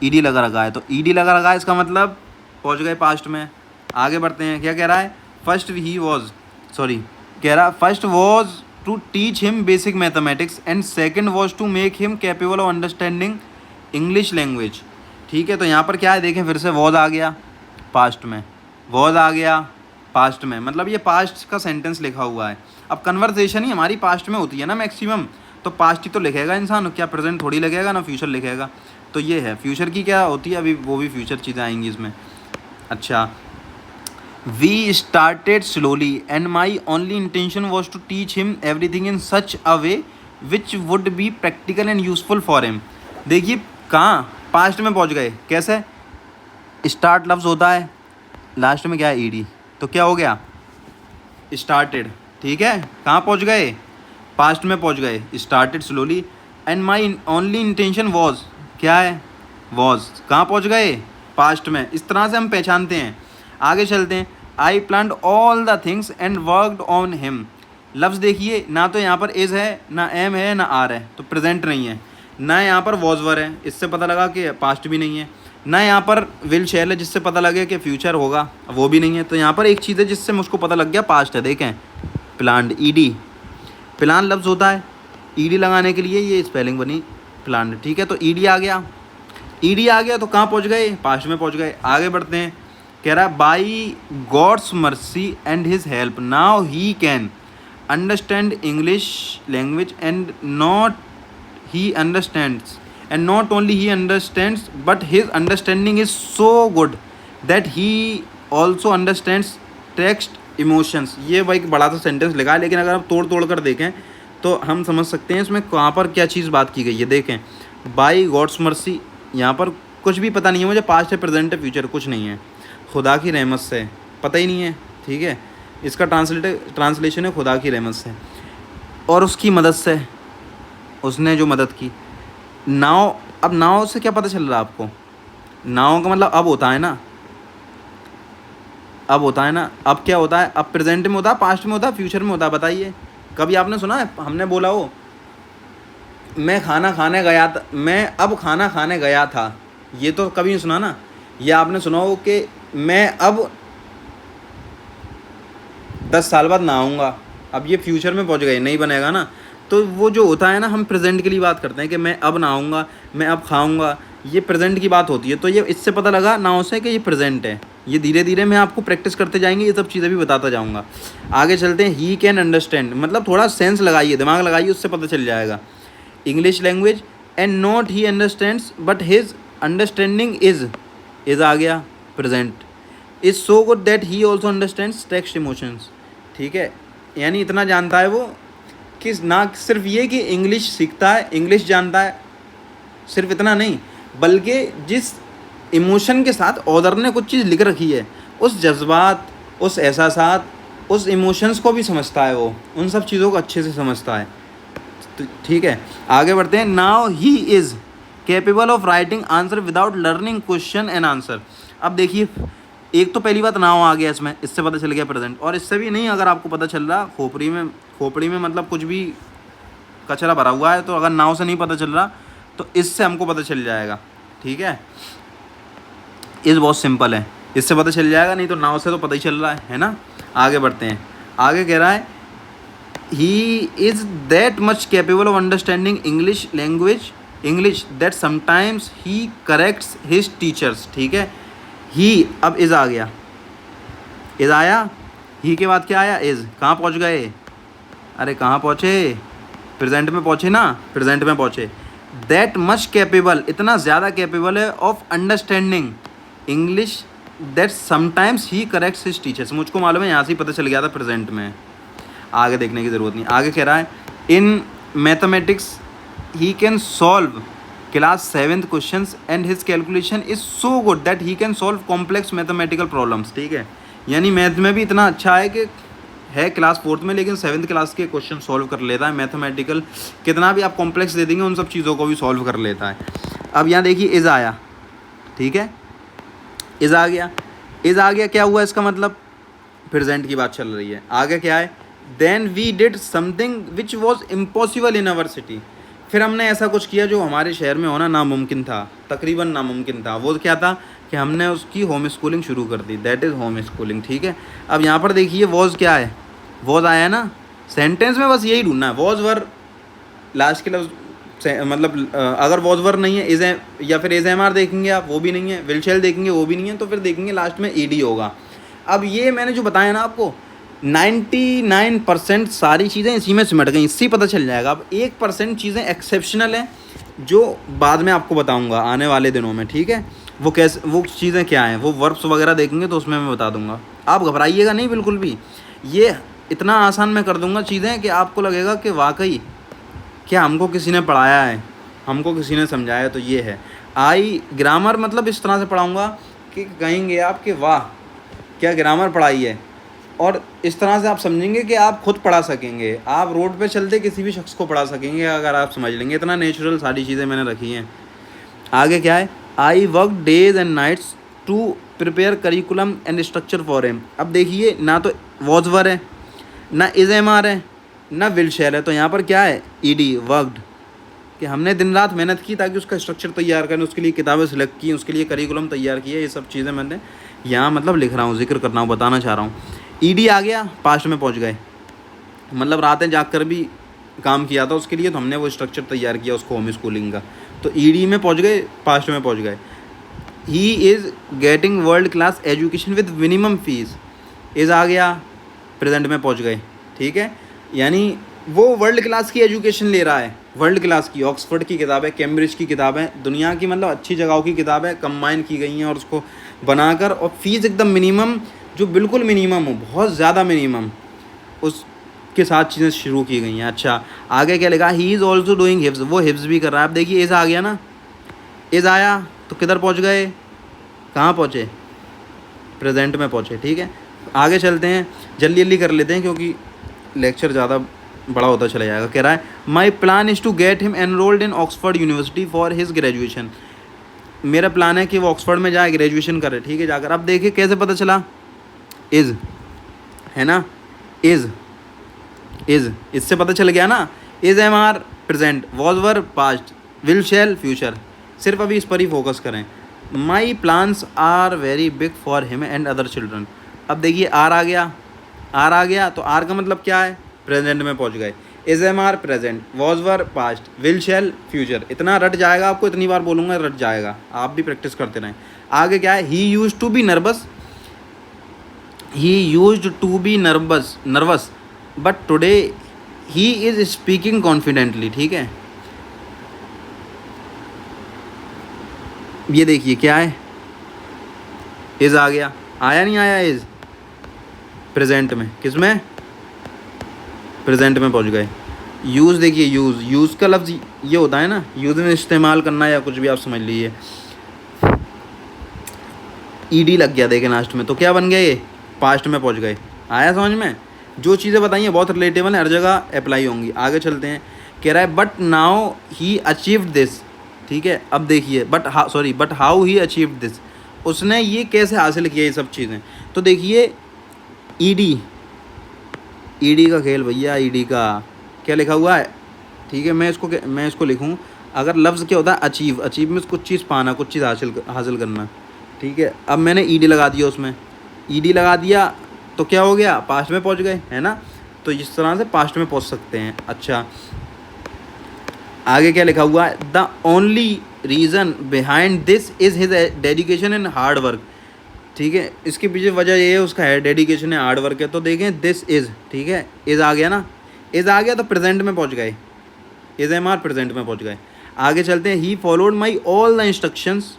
ईडी लगा रखा है, तो ईडी लगा रखा है, इसका मतलब पहुंच गए पास्ट में। आगे बढ़ते हैं, क्या कह रहा है, first was to teach him basic mathematics and second was to make him capable of understanding English language, ठीक है। तो यहाँ पर क्या है, देखें फिर से वॉज आ गया पास्ट में, वॉज आ गया पास्ट में, मतलब ये पास्ट का सेंटेंस लिखा हुआ है। अब कन्वर्सेशन ही हमारी पास्ट में होती है ना मैक्सिमम, तो पास्ट ही तो लिखेगा इंसान, क्या प्रेजेंट थोड़ी लिखेगा ना फ्यूचर लिखेगा। तो ये है, फ्यूचर की क्या होती है अभी वो भी फ्यूचर चीज़ें आएंगी इसमें। अच्छा, we started slowly and my only intention was to teach him everything in such a way which would be practical and useful for him. देखिए कहाँ पास्ट में पहुँच गए, कैसे? स्टार्ट लफ्ज़ होता है, लास्ट में क्या है? ईडी, तो क्या हो गया? स्टार्टेड। ठीक है, कहाँ पहुँच गए? पास्ट में पहुँच गए। Started slowly and my only intention was, क्या है? वॉज। कहाँ पहुँच गए? पास्ट में। इस तरह से हम पहचानते हैं। आगे चलते हैं। I planned all the things and worked on him. लफ्ज़ देखिए, ना तो यहाँ पर इज़ है, ना एम है, ना आर है, तो प्रेजेंट नहीं है। ना यहाँ पर वॉज वर है, इससे पता लगा कि पास्ट भी नहीं है। ना यहाँ पर विल शैल है, जिससे पता लगे कि फ्यूचर होगा, वो भी नहीं है। तो यहाँ पर एक चीज़ है जिससे मुझको पता लग गया पास्ट है। देखें, प्लान्ड, ईडी। प्लान लफ्ज़ होता है, ईडी लगाने के लिए ये स्पेलिंग बनी प्लान्ड। ठीक है, तो ईडी आ गया। ईडी आ गया तो कहाँ पहुँच गए? पास्ट में पहुँच गए। आगे बढ़ते हैं। कह रहा है by God's mercy and his help now he can understand English language and not he understands and not only he understands but his understanding is so good that he also understands text emotions. ये भाई एक बड़ा सा sentence लिखा है, लेकिन अगर आप तोड़ तोड़ कर देखें तो हम समझ सकते हैं इसमें कहाँ पर क्या चीज़ बात की गई है। देखें, बाई गॉड्स मर्सी, यहाँ पर कुछ भी पता नहीं है मुझे, पास्ट है, प्रेजेंट है, फ्यूचर कुछ नहीं है। खुदा की रहमत से, पता ही नहीं है। ठीक है, इसका ट्रांसलेशन है खुदा की रहमत से और उसकी मदद से, उसने जो मदद की। नाव, अब नाव से क्या पता चल रहा है आपको? नाव का मतलब अब होता है ना, अब होता है ना। अब क्या होता है? अब प्रेजेंट में होता है, पास्ट में होता है, फ्यूचर में होता है? बताइए, कभी आपने सुना है हमने बोला हो मैं खाना खाने गया था, मैं अब खाना खाने गया था? ये तो कभी नहीं सुना ना। या आपने सुना हो कि मैं अब 10 साल बाद नहाऊंगा? अब ये फ्यूचर में पहुंच गए, नहीं बनेगा ना। तो वो जो होता है ना, हम प्रेजेंट के लिए बात करते हैं कि मैं अब नहाऊंगा, मैं अब खाऊंगा, ये प्रेजेंट की बात होती है। तो ये इससे पता लगा नाउ से कि ये प्रेजेंट है। ये धीरे धीरे मैं आपको प्रैक्टिस करते जाएंगे, ये सब चीज़ें भी बताता जाऊँगा। आगे चलते हैं। ही कैन अंडरस्टैंड, मतलब थोड़ा सेंस लगाइए, दिमाग लगाइए, उससे पता चल जाएगा। English language and not he understands but his understanding is आ गया present, is so good that he also understands text emotions. ठीक है, यानी इतना जानता है वो कि ना सिर्फ ये कि इंग्लिश सीखता है, इंग्लिश जानता है, सिर्फ इतना नहीं, बल्कि जिस इमोशन के साथ ऑथर ने कुछ चीज़ लिख रखी है, उस जज्बात, उस एहसासात, उस इमोशंस को भी समझता है वो, उन सब चीज़ों को अच्छे से समझता है। तो ठीक है, आगे बढ़ते हैं। Now he is capable of writing answer without learning question and answer. अब देखिए, एक तो पहली बात नाउ आ गया इसमें, इससे पता चल गया प्रेजेंट। और इससे भी नहीं, अगर आपको पता चल रहा खोपड़ी में मतलब कुछ भी कचरा भरा हुआ है, तो अगर नाव से नहीं पता चल रहा तो इससे हमको पता चल जाएगा। ठीक है, इस बहुत सिंपल है, इससे पता चल जाएगा, नहीं तो नाव से तो पता ही चल रहा है ना। आगे बढ़ते हैं। आगे कह रहा है he is that much capable of understanding English language English that sometimes he corrects his teachers. ठीक है, ही, अब इज़ आ गया, इज़ आया, ही के बाद क्या आया? इज़। कहाँ पहुँच गए? अरे कहाँ पहुँचे? प्रेजेंट में पहुँचे ना, प्रेजेंट में पहुँचे। दैट मच कैपेबल, इतना ज़्यादा कैपेबल है, of understanding English that sometimes he corrects his teachers. मुझको मालूम है, यहाँ से ही पता चल गया था प्रेजेंट में, आगे देखने की ज़रूरत नहीं। आगे कह रहा है in mathematics he can solve class 7th questions and his calculation is so good that he can solve complex mathematical problems. ठीक है, यानी मैथ में भी इतना अच्छा है कि है क्लास 4th में, लेकिन 7th क्लास के क्वेश्चन सॉल्व कर लेता है। मैथमेटिकल कितना भी आप कॉम्प्लेक्स दे देंगे, उन सब चीज़ों को भी सॉल्व कर लेता है। अब यहाँ देखिए, इज़ आया। ठीक है, इज़ आ गया, इज़ आ गया, क्या हुआ इसका मतलब? प्रेजेंट की बात चल रही है। आगे क्या है? Then we did something which was impossible in our city. फिर हमने ऐसा कुछ किया जो हमारे शहर में होना नामुमकिन था, तकरीबन नामुमकिन था। वो क्या था कि हमने उसकी होम स्कूलिंग शुरू कर दी, दैट इज़ होम स्कूलिंग। ठीक है, अब यहाँ पर देखिए वॉज क्या है? वॉज आया है ना, सेंटेंस में बस यही ढूंढना है। वॉज वर लास्ट के लफ्ज़, मतलब अगर वॉज वर नहीं है, इज़ या फिर इज़ एम आर देखेंगे आप, वो भी नहीं है। विल शैल देखेंगे, वो भी नहीं है। तो फिर देखेंगे लास्ट में ईडी होगा। अब ये मैंने जो बताया ना आपको, 99% सारी चीज़ें इसी में सिमट गई, इससे पता चल जाएगा। अब 1% चीज़ें एक्सेप्शनल हैं जो बाद में आपको बताऊंगा आने वाले दिनों में। ठीक है, वो कैसे, वो चीज़ें क्या हैं, वो वर्ब्स वगैरह देखेंगे तो उसमें मैं बता दूंगा। आप घबराइएगा नहीं बिल्कुल भी, ये इतना आसान मैं कर दूंगा चीज़ें कि आपको लगेगा कि वाकई क्या हमको किसी ने पढ़ाया है, हमको किसी ने समझाया है। तो ये है आई ग्रामर, मतलब इस तरह से पढ़ाऊँगा कि कहेंगे आप कि वाह क्या ग्रामर पढ़ाई है, और इस तरह से आप समझेंगे कि आप खुद पढ़ा सकेंगे, आप रोड पे चलते किसी भी शख्स को पढ़ा सकेंगे अगर आप समझ लेंगे। इतना नेचुरल सारी चीज़ें मैंने रखी हैं। आगे क्या है, I work days and nights to prepare curriculum and structure for him. अब देखिए ना तो वॉज वर है, ना इज एम आर है, ना विल शेयर है, तो यहाँ पर क्या है ईडी वर्कड, कि हमने दिन रात मेहनत की ताकि उसका स्ट्रक्चर तैयार करें, उसके लिए किताबें सेलेक्ट की, उसके लिए करिकुलम तैयार किया। ये सब चीज़ें मैंने यहाँ मतलब लिख रहा हूँ, जिक्र कर रहा हूँ, बताना चाह रहा हूँ। ईडी आ गया, पास्ट में पहुँच गए, मतलब रातें जाग कर भी काम किया था उसके लिए, तो हमने वो स्ट्रक्चर तैयार किया उसको होम स्कूलिंग का, तो ईडी में पहुँच गए, पास्ट में पहुँच गए। He is getting world class education with minimum fees, is आ गया, प्रेजेंट में पहुँच गए, ठीक है। यानी वो वर्ल्ड क्लास की एजुकेशन ले रहा है, वर्ल्ड क्लास की, ऑक्सफोर्ड की किताबें, कैम्ब्रिज की किताबें, दुनिया की मतलब अच्छी जगहों की किताबें कंबाइन की गई हैं और उसको बनाकर, और फीस एकदम मिनिमम, जो बिल्कुल मिनिमम हो, बहुत ज़्यादा मिनिमम, उसके साथ चीज़ें शुरू की गई हैं। अच्छा आगे क्या लिखा, ही इज़ ऑल्सो डूइंग हिफ्स, वो हिफ्स भी कर रहा है। अब देखिए इज़ आ गया ना, इज़ आया तो किधर पहुँच गए, कहाँ पहुँचे, प्रेजेंट में पहुँचे, ठीक है। आगे चलते हैं, जल्दी जल्दी कर लेते हैं क्योंकि लेक्चर ज़्यादा बड़ा होता चला जाएगा। कह रहा है my plan is to get him enrolled in Oxford University for his graduation, मेरा प्लान है कि वो ऑक्सफोर्ड में जाए, ग्रेजुएशन करे, ठीक है, जाकर। अब देखिए कैसे पता चला, इज़ है ना, इज़ इससे पता चल गया ना, is am are present, was were past, will shall future, सिर्फ अभी इस पर ही फोकस करें। My plans are very big for him and other children. अब देखिए आर आ गया, आर आ गया, तो आर का मतलब क्या है, प्रेजेंट में पहुंच गए। Is am are present, was were past, will shall future. इतना रट जाएगा, आपको इतनी बार बोलूँगा रट जाएगा, आप भी प्रैक्टिस करते रहें। आगे क्या है, he used to be nervous, he used to be nervous but today he is speaking confidently, ठीक है। ये देखिए क्या है, इज आ गया, आया नहीं आया इज, प्रेजेंट में, किस में, प्रेजेंट में पहुंच गए। यूज़ देखिए, यूज़ का लफ्ज़ ये होता है ना, यूज़ में इस्तेमाल करना या कुछ भी आप समझ लीजिए। ईडी लग गया देखें लास्ट में, तो क्या बन गया, ये पास्ट में पहुंच गए। आया समझ में, जो चीज़ें बताई हैं बहुत रिलेटेबल है, हर जगह अप्लाई होंगी। आगे चलते हैं, कह रहा है but now he achieved this, ठीक है। अब देखिए but how he achieved this, उसने ये कैसे हासिल किया ये सब चीज़ें। तो देखिए ईडी का खेल भैया, ईडी का क्या लिखा हुआ है, ठीक है। मैं इसको लिखूँ, अगर लफ्ज़ क्या होता है, अचीव में कुछ चीज़ पाना, कुछ चीज़ हासिल करना, ठीक है। अब मैंने ईडी लगा दिया, उसमें ईडी लगा दिया तो क्या हो गया, पास्ट में पहुंच गए, है ना। तो इस तरह से पास्ट में पहुंच सकते हैं। अच्छा आगे क्या लिखा हुआ है, the only reason behind this is his dedication and hard work, ठीक है। इसके पीछे वजह ये है, उसका है डेडिकेशन है, हार्ड वर्क है। तो देखें दिस इज़, ठीक है, इज़ आ गया ना, इज़ आ गया तो प्रेजेंट में पहुंच गए, इज़ एम आर प्रेजेंट में पहुंच गए। आगे चलते हैं, he followed my all the instructions,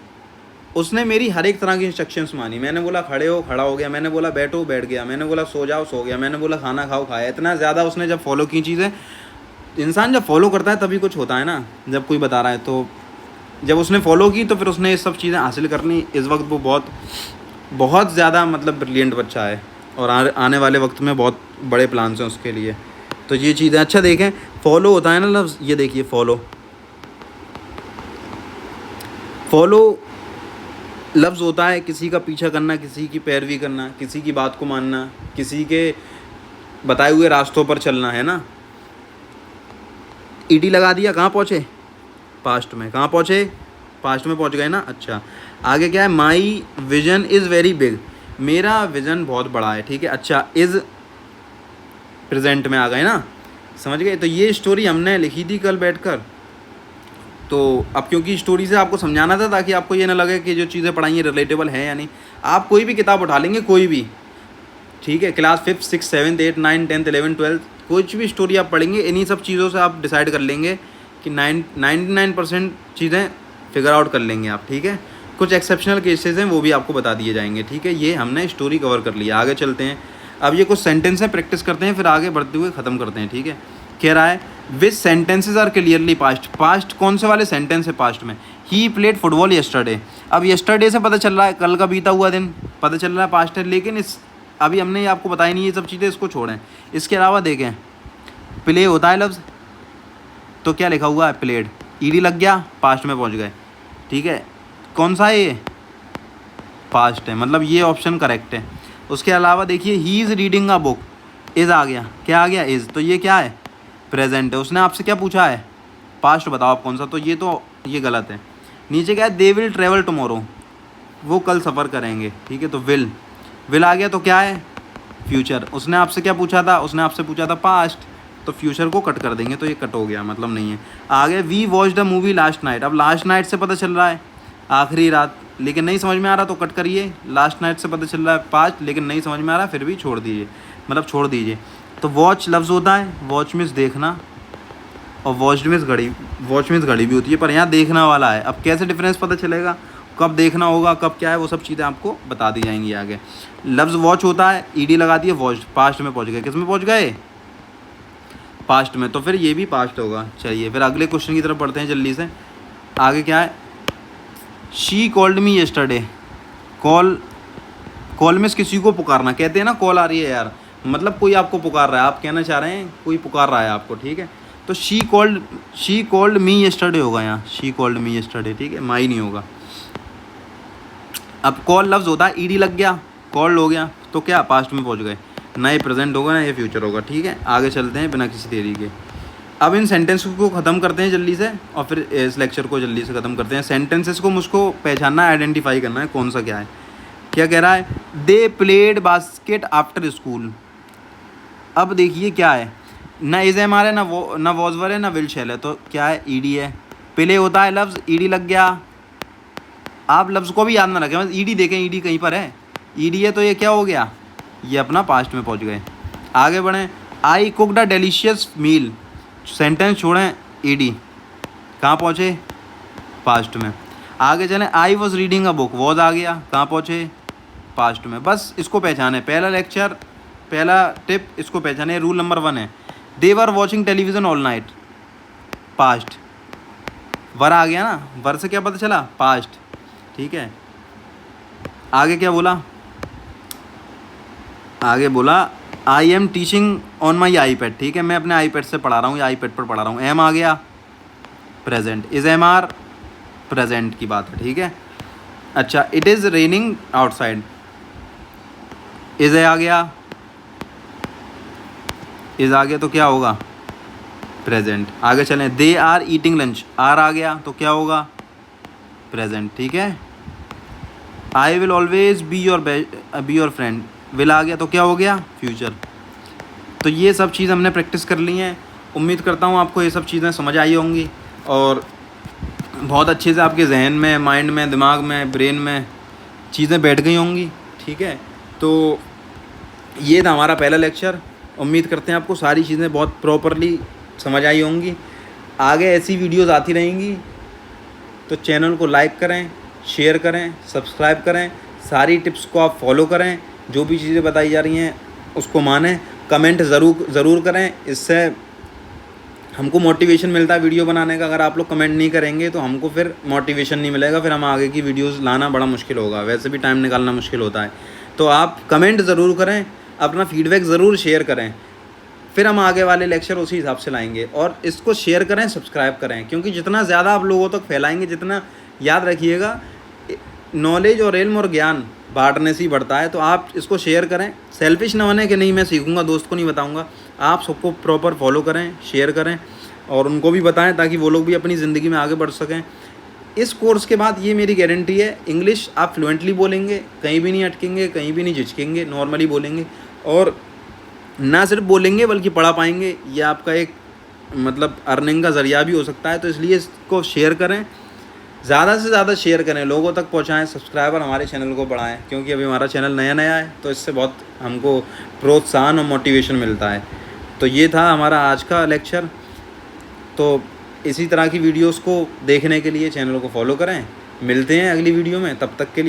उसने मेरी हर एक तरह की इंस्ट्रक्शंस मानी। मैंने बोला खड़े हो, खड़ा हो गया, मैंने बोला बैठो, बैठ गया, मैंने बोला सो जाओ, सो गया, मैंने बोला खाना खाओ, खाया। इतना ज़्यादा उसने जब फॉलो की चीज़ें, इंसान जब फॉलो करता है तभी कुछ होता है ना, जब कोई बता रहा है। तो जब उसने फॉलो की तो फिर उसने ये सब चीज़ें हासिल कर ली। इस वक्त वो बहुत ज़्यादा मतलब ब्रिलियंट बच्चा है, और आने वाले वक्त में बहुत बड़े प्लान्स हैं उसके लिए। तो ये चीज़ें, अच्छा देखें, फॉलो होता है ना लफ्ज़, ये देखिए फॉलो लफ्ज़ होता है किसी का पीछा करना, किसी की पैरवी करना, किसी की बात को मानना, किसी के बताए हुए रास्तों पर चलना, है ना। ईडी लगा दिया, कहाँ पहुँचे, पास्ट में। कहाँ पहुँचे, पास्ट में पहुँच गए ना। अच्छा आगे क्या है, my vision is very big, मेरा विज़न बहुत बड़ा है, ठीक है। अच्छा इज़ प्रेजेंट में आ गए ना, समझ गए। तो ये स्टोरी हमने लिखी थी कल बैठकर, तो अब क्योंकि स्टोरी से आपको समझाना था ताकि आपको ये ना लगे कि जो चीज़ें पढ़ाई हैं रिलेटेबल हैं या नहीं। आप कोई भी किताब उठा लेंगे, कोई भी, ठीक है, क्लास 5, 6, 7, 8, 9, 10, 11, 12, कुछ भी स्टोरी आप पढ़ेंगे, इन्हीं सब चीज़ों से आप डिसाइड कर लेंगे कि 99% चीज़ें फिगर आउट कर लेंगे आप, ठीक है। कुछ एक्सेप्शनल केसेस हैं वो भी आपको बता दिए जाएंगे, ठीक है। ये हमने स्टोरी कवर कर लिया, आगे चलते हैं। अब ये कुछ सेंटेंस है, प्रैक्टिस करते हैं, फिर आगे बढ़ते हुए ख़त्म करते हैं, ठीक है। कह रहा है which sentences are clearly past. Past कौन से वाले सेंटेंस है पास्ट में? He played football yesterday. अब यस्टरडे से पता चल रहा है कल का बीता हुआ दिन, पता चल रहा है पास्ट है, लेकिन इस अभी हमने ये आपको बताई नहीं ये सब चीज़ें, इसको छोड़ें। इसके अलावा देखें, प्ले होता है लफ्ज़, तो क्या लिखा हुआ है? प्लेड, ईडी लग गया, पास्ट में पहुंच गए, ठीक है। कौन सा है ये? पास्ट है, मतलब ये ऑप्शन करेक्ट है। उसके अलावा देखिए he is reading a book, is आ गया, क्या आ गया? इज़, तो ये क्या है? प्रेजेंट है। उसने आपसे क्या पूछा है? पास्ट बताओ आप कौन सा, तो ये गलत है। नीचे क्या है? दे विल ट्रेवल टुमारो, वो कल सफ़र करेंगे, ठीक है, तो विल आ गया, तो क्या है? फ्यूचर। उसने आपसे क्या पूछा था? उसने आपसे पूछा था पास्ट, तो फ्यूचर को कट कर देंगे, तो ये कट हो गया, मतलब नहीं है। आगे we watch the movie last night. अब लास्ट नाइट से पता चल रहा है आखिरी रात, लेकिन नहीं समझ में आ रहा तो कट करिए। लास्ट नाइट से पता चल रहा है पास्ट, लेकिन नहीं समझ में आ रहा फिर भी छोड़ दीजिए, मतलब छोड़ दीजिए। तो वॉच लफ्ज़ होता है, वॉच मीन्स देखना, और वॉच मीन्स घड़ी, वॉच मीन्स घड़ी भी होती है, पर यहाँ देखना वाला है। अब कैसे डिफरेंस पता चलेगा, कब देखना होगा, कब क्या है, वो सब चीज़ें आपको बता दी जाएंगी आगे। लफ्ज़ वॉच होता है, ईडी लगा दिए, वॉच, पास्ट में पहुँच गए। किस में पहुँच गए? पास्ट में, तो फिर ये भी पास्ट होगा। चलिए फिर अगले क्वेश्चन की तरफ पढ़ते हैं जल्दी से। आगे क्या है? She called me yesterday. Call में किसी को पुकारना, कहते हैं ना कॉल आ रही है यार, मतलब कोई आपको पुकार रहा है, आप कहना चाह रहे हैं कोई पुकार रहा है आपको, ठीक है। तो शी कॉल्ड मी यस्टरडे होगा यहाँ, शी कॉल्ड मी यस्टरडे, ठीक है, माई नहीं होगा। अब कॉल लफ्ज़ होता है, ईडी लग गया, कॉल्ड हो गया, तो क्या? पास्ट में पहुँच गए, ना ये प्रेजेंट होगा ना ये फ्यूचर होगा, ठीक है। आगे चलते हैं बिना किसी देरी के। अब इन सेंटेंस को ख़त्म करते हैं जल्दी से, और फिर इस लेक्चर को जल्दी से ख़त्म करते हैं। सेंटेंसेस को मुझको पहचानना है, आइडेंटिफाई करना है कौन सा क्या है। क्या कह रहा है? They played basket after school. अब देखिए क्या है, ना इज़ एम आर है, ना वॉजवर है, ना विल शैल है, तो क्या है? ईडी है। प्ले होता है लफ्ज़, ईडी लग गया। आप लफ्ज़ को भी याद ना रखें, बस ईडी देखें, ईडी कहीं पर है, ईडी है, तो ये क्या हो गया? ये अपना पास्ट में पहुंच गए। आगे बढ़ें। I cooked a delicious meal. Sentence छोड़ें, ईडी, कहाँ पहुँचे? पास्ट में। आगे चलें, I was reading a book, was आ गया, कहाँ पहुँचे? पास्ट में। बस इसको पहचाने, पहला लेक्चर, पहला टिप, इसको पहचाने। रूल नंबर 1 है, they were watching television all night, past. Were आ गया ना, वर से क्या पता चला? पास्ट, ठीक है। आगे क्या बोला? आगे बोला I am teaching on my iPad, ठीक है, मैं अपने आईपैड से पढ़ा रहा हूँ या आईपैड पर पढ़ा रहा हूँ। एम आ गया, present. Is am are, present की बात है, ठीक है। अच्छा, it is raining outside, is आ गया, इज़ आ गया, तो क्या होगा? प्रेजेंट। आगे चलें, they are eating lunch, are आ गया, तो क्या होगा? प्रेजेंट, ठीक है। I will always be your friend, will आ गया, तो क्या हो गया? फ्यूचर। तो ये सब चीज़ हमने प्रैक्टिस कर ली हैं। उम्मीद करता हूँ आपको ये सब चीज़ें समझ आई होंगी और बहुत अच्छे से आपके जहन में, माइंड में, दिमाग में, ब्रेन में चीज़ें बैठ गई होंगी, ठीक है। तो ये था हमारा पहला लेक्चर। उम्मीद करते हैं आपको सारी चीज़ें बहुत प्रॉपरली समझ आई होंगी। आगे ऐसी वीडियोज़ आती रहेंगी, तो चैनल को लाइक करें, शेयर करें, सब्सक्राइब करें, सारी टिप्स को आप फॉलो करें, जो भी चीज़ें बताई जा रही हैं उसको मानें, कमेंट ज़रूर करें, इससे हमको मोटिवेशन मिलता है वीडियो बनाने का। अगर आप लोग कमेंट नहीं करेंगे तो हमको फिर मोटिवेशन नहीं मिलेगा, फिर हम आगे की वीडियोस लाना बड़ा मुश्किल होगा, वैसे भी टाइम निकालना मुश्किल होता है। तो आप कमेंट ज़रूर करें, अपना फीडबैक ज़रूर शेयर करें, फिर हम आगे वाले लेक्चर उसी हिसाब से लाएंगे। और इसको शेयर करें, सब्सक्राइब करें, क्योंकि जितना ज़्यादा आप लोगों तक फैलाएंगे, जितना, याद रखिएगा, नॉलेज और इल्म और ज्ञान बांटने से ही बढ़ता है। तो आप इसको शेयर करें, सेल्फिश ना बने कि नहीं मैं सीखूंगा, दोस्त को नहीं बताऊंगा। आप सबको प्रॉपर फॉलो करें, शेयर करें और उनको भी बताएं, ताकि वो लोग भी अपनी ज़िंदगी में आगे बढ़ सकें। इस कोर्स के बाद ये मेरी गारंटी है, इंग्लिश आप फ्लुएंटली बोलेंगे, कहीं भी नहीं अटकेंगे, कहीं भी नहीं झिझकेंगे, नॉर्मली बोलेंगे, और ना सिर्फ बोलेंगे बल्कि पढ़ा पाएंगे। ये आपका एक मतलब अर्निंग का ज़रिया भी हो सकता है। तो इसलिए इसको शेयर करें, ज़्यादा से ज़्यादा शेयर करें, लोगों तक पहुंचाएं, सब्सक्राइबर हमारे चैनल को बढ़ाएं, क्योंकि अभी हमारा चैनल नया है, तो इससे बहुत हमको प्रोत्साहन और मोटिवेशन मिलता है। तो ये था हमारा आज का लेक्चर। तो इसी तरह की वीडियोस को देखने के लिए चैनल को फॉलो करें मिलते हैं अगली वीडियो में, तब तक के लिए।